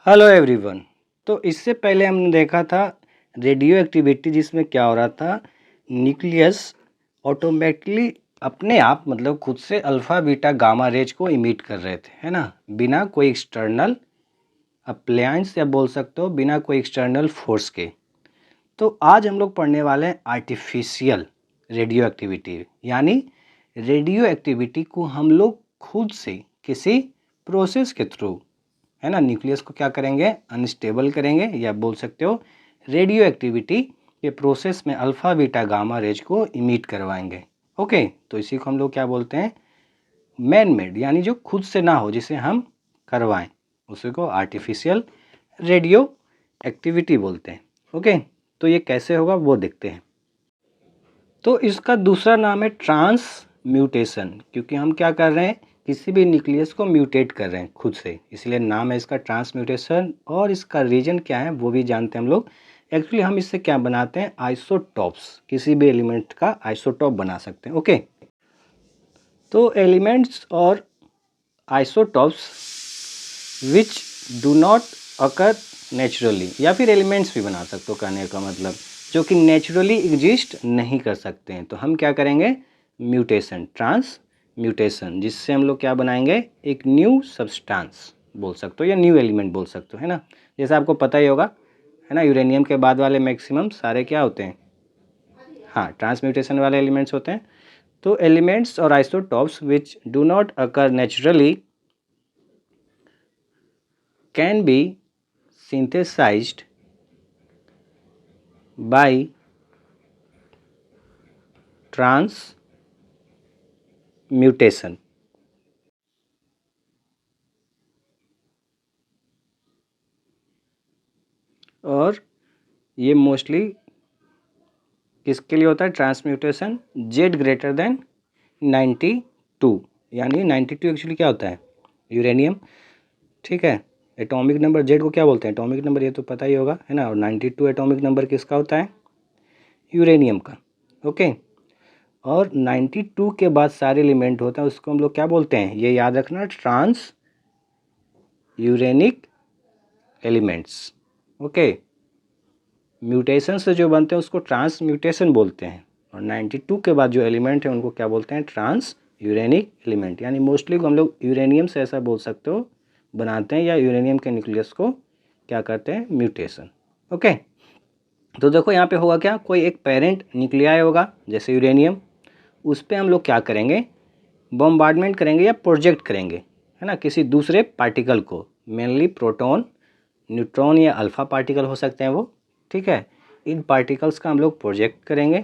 Hello everyone. तो इससे पहले हमने देखा था रेडियो एक्टिविटी, जिसमें क्या हो रहा था, न्यूक्लियस ऑटोमेटिकली अपने आप मतलब खुद से अल्फ़ा बीटा गामा रेज को इमिट कर रहे थे, है ना, बिना कोई एक्सटर्नल अप्लायंस या बोल सकते हो बिना कोई एक्सटर्नल फोर्स के। तो आज हम लोग पढ़ने वाले हैं आर्टिफिशियल रेडियो एक्टिविटी, यानी रेडियो एक्टिविटी को हम लोग खुद से किसी प्रोसेस के थ्रू, है ना, न्यूक्लियस को क्या करेंगे, अनस्टेबल करेंगे, या बोल सकते हो रेडियो एक्टिविटी के प्रोसेस में अल्फ़ा बीटा गामा रेज को इमिट करवाएंगे। ओके, तो इसी को हम लोग क्या बोलते हैं, मैन मेड, यानी जो खुद से ना हो, जिसे हम करवाएं, उसी को आर्टिफिशियल रेडियो एक्टिविटी बोलते हैं। ओके, तो ये कैसे होगा वो देखते हैं। तो इसका दूसरा नाम है ट्रांसम्यूटेशन, क्योंकि हम क्या कर रहे हैं, किसी भी न्यूक्लियस को म्यूटेट कर रहे हैं खुद से, इसलिए नाम है इसका ट्रांसम्यूटेशन। और इसका रीजन क्या है वो भी जानते हैं हम लोग। एक्चुअली हम इससे क्या बनाते हैं, आइसोटॉप्स, किसी भी एलिमेंट का आइसोटॉप बना सकते हैं। ओके, तो एलिमेंट्स और isotopes which do not occur naturally, या फिर एलिमेंट्स भी बना सकते हो, कहने का मतलब जो कि नेचुरली एग्जिस्ट नहीं कर सकते हैं, तो हम क्या करेंगे, म्यूटेशन, ट्रांसम्यूटेशन, जिससे हम लोग क्या बनाएंगे, एक न्यू सब्सटेंस बोल सकते हो या न्यू एलिमेंट बोल सकते हो, है ना। जैसे आपको पता ही होगा, है ना, यूरेनियम के बाद वाले मैक्सिमम सारे क्या होते हैं, हाँ, ट्रांसम्यूटेशन वाले एलिमेंट्स होते हैं। तो एलिमेंट्स और isotopes which do not occur naturally can be synthesized by transmutation। और ये मोस्टली किसके लिए होता है, ट्रांसम्यूटेशन जेड ग्रेटर देन 92, यानी 92 एक्चुअली क्या होता है, यूरेनियम, ठीक है। एटॉमिक नंबर जेड को क्या बोलते हैं, एटॉमिक नंबर, ये तो पता ही होगा, है ना। और 92 एटॉमिक नंबर किसका होता है, यूरेनियम का। ओके, और 92 के बाद सारे एलिमेंट होता है, उसको हम लोग क्या बोलते हैं, ये याद रखना, transuranic elements. Okay, mutation से जो बनते हैं उसको ट्रांसम्यूटेशन बोलते हैं, और 92 के बाद जो एलिमेंट है उनको क्या बोलते हैं, ट्रांस यूरेनिक एलिमेंट। यानी मोस्टली को हम लोग यूरेनियम से ऐसा बोल सकते हो बनाते हैं, या यूरेनियम के न्यूक्लियस को क्या करते हैं, म्यूटेशन। ओके, तो देखो यहाँ पे होगा क्या, कोई एक पेरेंट न्यूक्लियाई होगा जैसे यूरेनियम, उस पर हम लोग क्या करेंगे, बम्बार्डमेंट करेंगे या प्रोजेक्ट करेंगे, है ना, किसी दूसरे पार्टिकल को, मेनली प्रोटॉन, न्यूट्रॉन या अल्फ़ा पार्टिकल हो सकते हैं वो, ठीक है। इन पार्टिकल्स का हम लोग प्रोजेक्ट करेंगे,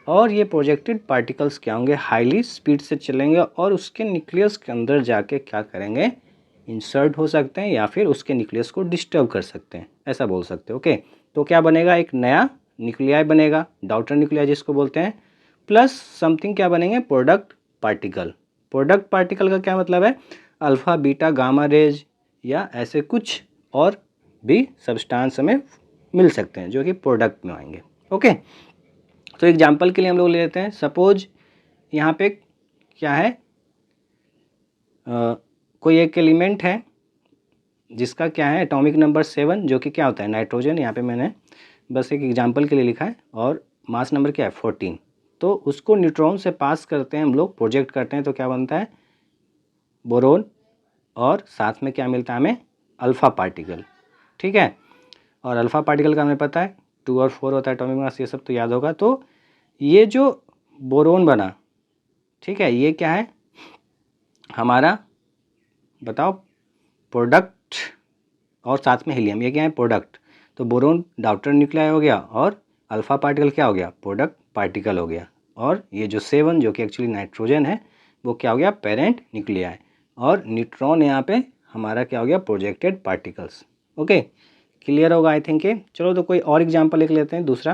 और ये प्रोजेक्टेड पार्टिकल्स क्या होंगे, हाईली स्पीड से चलेंगे और उसके न्यूक्लियस के अंदर जाके क्या करेंगे, इंसर्ट हो सकते हैं, या फिर उसके न्यूक्लियस को डिस्टर्ब कर सकते हैं, ऐसा बोल सकते हैं। ओके, तो क्या बनेगा, एक नया न्यूक्लियाई बनेगा, डाउटर न्यूक्लियाई जिसको बोलते हैं, प्लस समथिंग क्या बनेंगे, प्रोडक्ट पार्टिकल। प्रोडक्ट पार्टिकल का क्या मतलब है, अल्फ़ा बीटा गामा रेज या ऐसे कुछ और भी सब्सटेंस हमें मिल सकते हैं जो कि प्रोडक्ट में आएंगे। ओके, तो एग्जांपल के लिए हम लोग ले लेते हैं, सपोज यहाँ पे क्या है, कोई एक एलिमेंट है जिसका क्या है, एटॉमिक नंबर 7, जो कि क्या होता है, नाइट्रोजन। यहाँ पे मैंने बस एक एग्जांपल के लिए लिखा है, और मास नंबर क्या है, 14। तो उसको न्यूट्रॉन से पास करते हैं हम लोग, प्रोजेक्ट करते हैं, तो क्या बनता है, बोरोन, और साथ में क्या मिलता है हमें, अल्फ़ा पार्टिकल, ठीक है। और अल्फ़ा पार्टिकल का हमें पता है 2 और 4 होता है एटॉमिक मास, ये सब तो याद होगा। तो ये जो बोरोन बना, ठीक है, ये क्या है हमारा, बताओ, प्रोडक्ट, और साथ में हीलियम, ये क्या है, प्रोडक्ट। तो बोरोन डाउटर न्यूक्लियाई हो गया, और अल्फ़ा पार्टिकल क्या हो गया, प्रोडक्ट पार्टिकल हो गया। और ये जो 7 जो कि एक्चुअली नाइट्रोजन है, वो क्या हो गया, पेरेंट न्यूक्लियाई, और न्यूट्रॉन यहाँ पे हमारा क्या हो गया, प्रोजेक्टेड पार्टिकल्स। ओके, क्लियर होगा आई थिंक ये। चलो, तो कोई और एग्जांपल लिख लेते हैं दूसरा।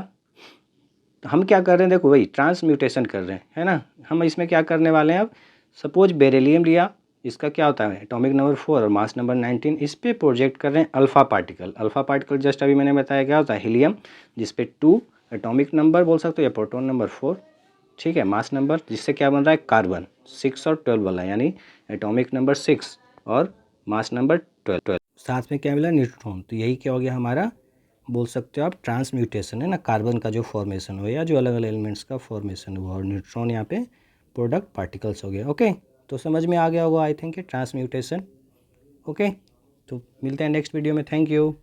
तो हम क्या कर रहे हैं, देखो वही ट्रांसम्यूटेशन कर रहे हैं, है ना। हम इसमें क्या करने वाले हैं, अब सपोज बेरिलियम लिया, इसका क्या होता है, एटॉमिक नंबर 4 और मास नंबर 19, इस पे प्रोजेक्ट कर रहे हैं alpha particle. Alpha particle just अभी मैंने बताया क्या होता है, हीलियम, जिस पे 2 एटॉमिक नंबर बोल सकते हो, या प्रोटॉन नंबर 4, ठीक है, मास नंबर, जिससे क्या बन रहा है, कार्बन 6 और 12 वाला, यानी एटॉमिक नंबर 6 और मास नंबर 12 साथ में क्या मिला, न्यूट्रॉन। तो यही क्या हो गया हमारा, बोल सकते हो आप ट्रांसम्यूटेशन है ना, कार्बन का जो फॉर्मेशन हो या जो अलग अलग एलिमेंट्स का फॉर्मेशन हुआ, और न्यूट्रॉन यहाँ पे प्रोडक्ट पार्टिकल्स हो गया। ओके, तो समझ में आ गया होगा आई थिंक ट्रांसम्यूटेशन। ओके, तो मिलते हैं नेक्स्ट वीडियो में। Thank you.